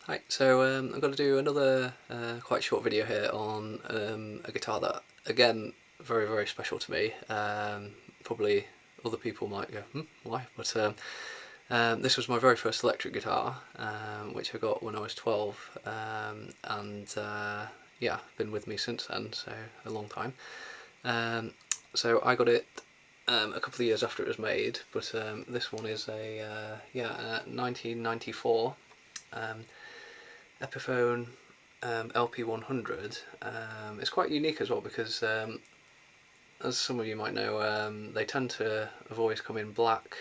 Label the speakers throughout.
Speaker 1: Hi, so I'm going to do another quite short video here on a guitar that, again, very special to me. Probably other people might go, why? But this was my very first electric guitar, which I got when I was 12, and yeah, been with me since then, so a long time. So I got it a couple of years after it was made, but this one is a 1994 Epiphone LP 100. It's quite unique as well because, as some of you might know, they tend to have always come in black,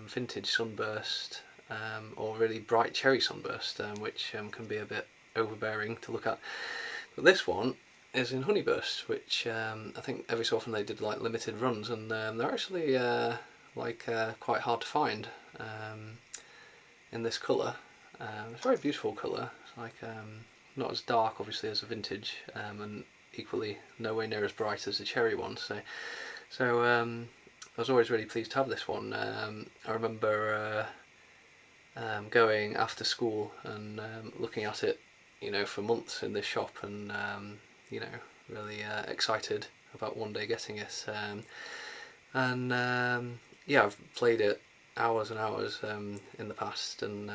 Speaker 1: vintage sunburst, or really bright cherry sunburst, which can be a bit overbearing to look at. But this one is in honeyburst, which I think every so often they did like limited runs, and they're actually quite hard to find in this colour. It's a very beautiful colour. It's like not as dark, obviously, as a vintage, and equally nowhere near as bright as the cherry one. So I was always really pleased to have this one. I remember going after school and looking at it, for months in this shop, and really excited about one day getting it. Yeah, I've played it hours and hours in the past, and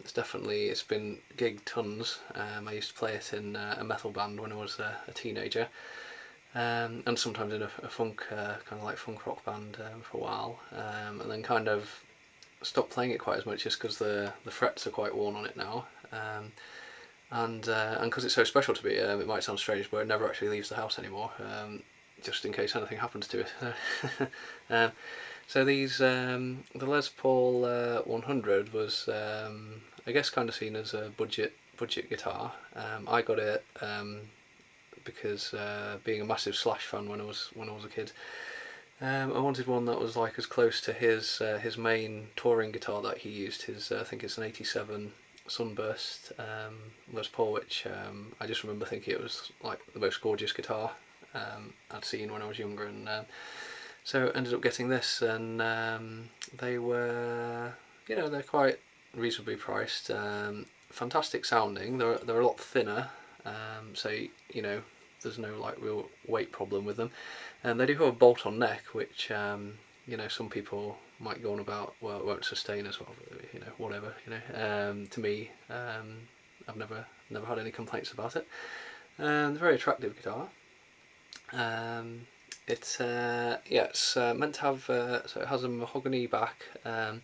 Speaker 1: it's been gigged tons. I used to play it in a metal band when I was a teenager, and sometimes in a funk kind of like funk rock band for a while, and then kind of stopped playing it quite as much just because the frets are quite worn on it now. And because it's so special to me, it might sound strange, but it never actually leaves the house anymore, just in case anything happens to it. So the Les Paul 100 was, I guess, kind of seen as a budget guitar. I got it because being a massive Slash fan when I was a kid, I wanted one that was like as close to his main touring guitar that he used. I think it's an '87 Sunburst Les Paul, which I just remember thinking it was like the most gorgeous guitar I'd seen when I was younger, and so ended up getting this, and they were, they're quite reasonably priced, fantastic sounding. They're a lot thinner, so there's no like real weight problem with them, and they do have a bolt-on neck, which some people might go on about. Well, it won't sustain as well, whatever. To me, I've never had any complaints about it. It's a very attractive guitar. It's meant to have, so it has a mahogany back, and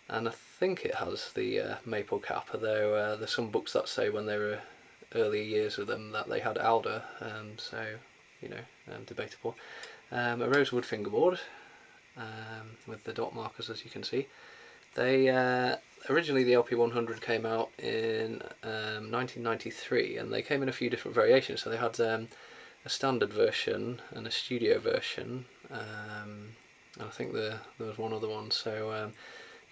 Speaker 1: I think it has the maple cap, although there's some books that say when they were earlier years of them that they had alder, so debatable. A rosewood fingerboard with the dot markers, as you can see. They originally, the LP 100 came out in 1993, and they came in a few different variations. So they had a standard version and a studio version, and I think there was one other one. So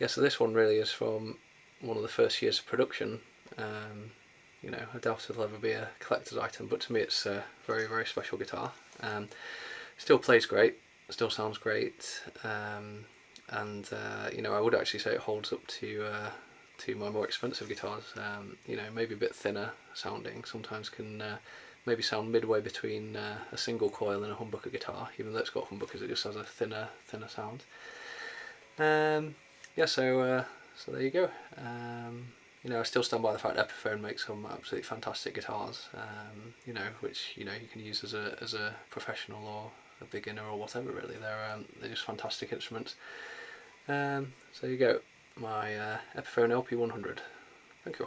Speaker 1: so this one really is from one of the first years of production. I doubt it'll ever be a collector's item, but to me it's a very special guitar. Still plays great, still sounds great, and I would actually say it holds up to my more expensive guitars. Maybe a bit thinner sounding. Sometimes can maybe sound midway between a single coil and a humbucker guitar, even though it's got humbuckers, it just has a thinner sound. So there you go. I still stand by the fact that Epiphone makes some absolutely fantastic guitars. Which you can use as a professional or a beginner or whatever. Really, they're just fantastic instruments. So there you go, my Epiphone LP 100. Thank you.